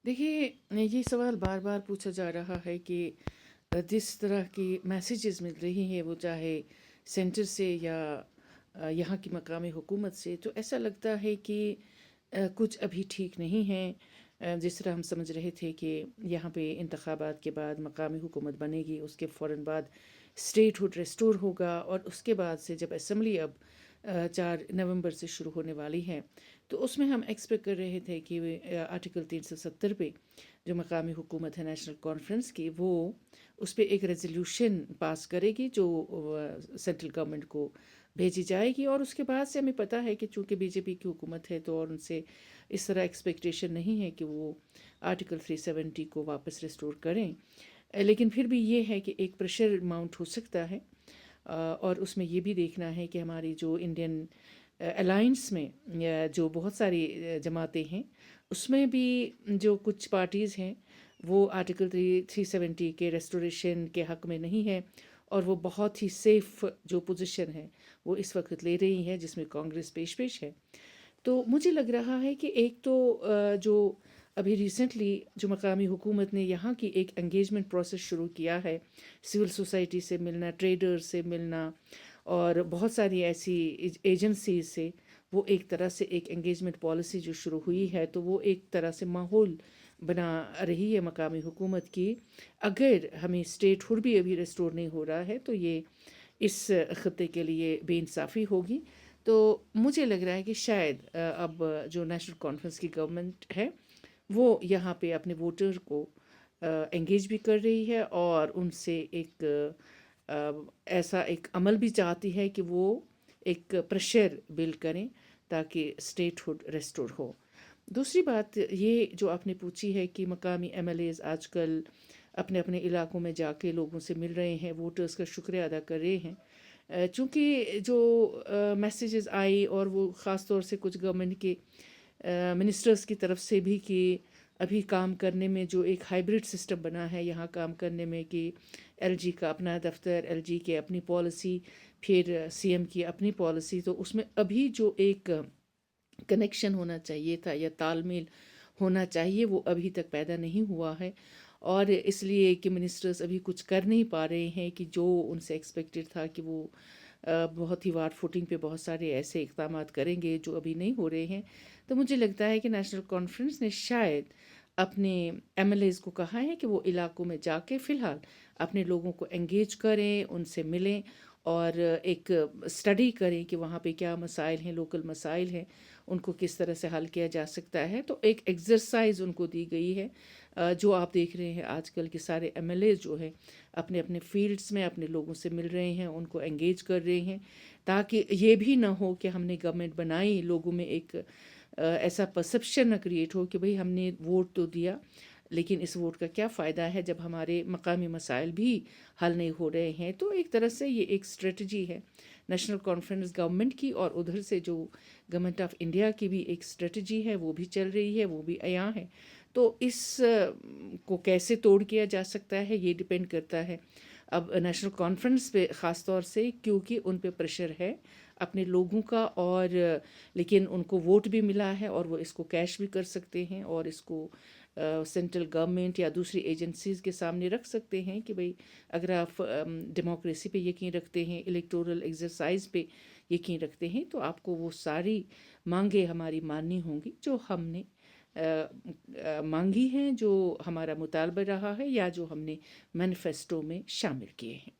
देखिए, ये सवाल बार बार पूछा जा रहा है कि जिस तरह की मैसेजेस मिल रही हैं वो चाहे सेंटर से या यहाँ की मकामी हुकूमत से, तो ऐसा लगता है कि कुछ अभी ठीक नहीं है। जिस तरह हम समझ रहे थे कि यहाँ पे इंतखाबात के बाद मकामी हुकूमत बनेगी, उसके फ़ौरन बाद स्टेटहुड रेस्टोर होगा, और उसके बाद से जब असम्बली अब 4 नवंबर से शुरू होने वाली है, तो उसमें हम एक्सपेक्ट कर रहे थे कि आर्टिकल 370 पे जो मकामी हुकूमत है नेशनल कॉन्फ्रेंस की, वो उस पर एक रेजोल्यूशन पास करेगी जो सेंट्रल गवर्नमेंट को भेजी जाएगी। और उसके बाद से हमें पता है कि चूँकि बीजेपी की हुकूमत है, तो और उनसे इस तरह एक्सपेक्टेशन नहीं है कि वो आर्टिकल 370 को वापस रिस्टोर करें। लेकिन फिर भी ये है कि एक प्रेशर माउंट हो सकता है। और उसमें ये भी देखना है कि हमारी जो इंडियन अलाइंस में जो बहुत सारी जमातें हैं, उसमें भी जो कुछ पार्टीज़ हैं वो आर्टिकल 370 के रेस्टोरेशन के हक़ में नहीं है, और वो बहुत ही सेफ़ जो पोजीशन है वो इस वक्त ले रही है, जिसमें कांग्रेस पेश है। तो मुझे लग रहा है कि एक तो जो अभी रिसेंटली जो मकामी हुकूमत ने यहाँ की एक एंगेजमेंट प्रोसेस शुरू किया है, सिविल सोसाइटी से मिलना, ट्रेडर्स से मिलना, और बहुत सारी ऐसी एजेंसीज से, वो एक तरह से एक एंगेजमेंट पॉलिसी जो शुरू हुई है, तो वो एक तरह से माहौल बना रही है मकामी हुकूमत की। अगर हमें स्टेट हुड भी अभी रिस्टोर नहीं हो रहा है, तो ये इस खत्े के लिए बेइंसाफ़ी होगी। तो मुझे लग रहा है कि शायद अब जो नेशनल कॉन्फ्रेंस की गवर्नमेंट है, वो यहाँ पे अपने वोटर को एंगेज भी कर रही है, और उनसे एक ऐसा एक अमल भी चाहती है कि वो एक प्रेशर बिल्ड करें ताकि स्टेटहुड रेस्टोर हो। दूसरी बात ये जो आपने पूछी है कि मकामी एमएलएज आजकल अपने अपने इलाकों में जाके लोगों से मिल रहे हैं, वोटर्स का शुक्रिया अदा कर रहे हैं। चूँकि जो मैसेजेस आई, और वो ख़ास तौर से कुछ गवर्नमेंट के मिनिस्टर्स की तरफ से भी, कि अभी काम करने में जो एक हाइब्रिड सिस्टम बना है यहाँ काम करने में, कि एलजी का अपना दफ्तर, एलजी की अपनी पॉलिसी, फिर सीएम की अपनी पॉलिसी, तो उसमें अभी जो एक कनेक्शन होना चाहिए था या तालमेल होना चाहिए, वो अभी तक पैदा नहीं हुआ है। और इसलिए कि मिनिस्टर्स अभी कुछ कर नहीं पा रहे हैं कि जो उनसे एक्सपेक्टेड था कि वो बहुत ही वार फुटिंग पे बहुत सारे ऐसे इक़दाम करेंगे जो अभी नहीं हो रहे हैं। तो मुझे लगता है कि नेशनल कॉन्फ्रेंस ने शायद अपने एमएलएज़ को कहा है कि वो इलाकों में जाके फ़िलहाल अपने लोगों को एंगेज करें, उनसे मिलें, और एक स्टडी करें कि वहाँ पे क्या मसाइल हैं, लोकल मसाइल हैं, उनको किस तरह से हल किया जा सकता है। तो एक एक्सरसाइज उनको दी गई है। जो आप देख रहे हैं आजकल के सारे एमएलए जो हैं अपने अपने फील्ड्स में अपने लोगों से मिल रहे हैं, उनको एंगेज कर रहे हैं, ताकि ये भी ना हो कि हमने गवर्नमेंट बनाई, लोगों में एक ऐसा परसेप्शन न क्रिएट हो कि भाई हमने वोट तो दिया, लेकिन इस वोट का क्या फ़ायदा है जब हमारे मकामी मसाइल भी हल नहीं हो रहे हैं। तो एक तरह से ये एक स्ट्रेटजी है नेशनल कॉन्फ्रेंस गवर्नमेंट की, और उधर से जो गवर्नमेंट ऑफ इंडिया की भी एक स्ट्रेटजी है वो भी चल रही है, वो भी अयां है। तो इस को कैसे तोड़ किया जा सकता है, ये डिपेंड करता है अब नेशनल कॉन्फ्रेंस पे ख़ास तौर से, क्योंकि उन पे प्रेशर है अपने लोगों का, और लेकिन उनको वोट भी मिला है, और वो इसको कैश भी कर सकते हैं, और इसको सेंट्रल गवर्नमेंट या दूसरी एजेंसीज़ के सामने रख सकते हैं कि भाई अगर आप डेमोक्रेसी पे यकीन रखते हैं, इलेक्टोरल एक्सरसाइज पे यकीन रखते हैं, तो आपको वो सारी मांगे हमारी माननी होंगी जो हमने मांगी हैं, जो हमारा मुतालबा रहा है, या जो हमने मैनिफेस्टो में शामिल किए हैं।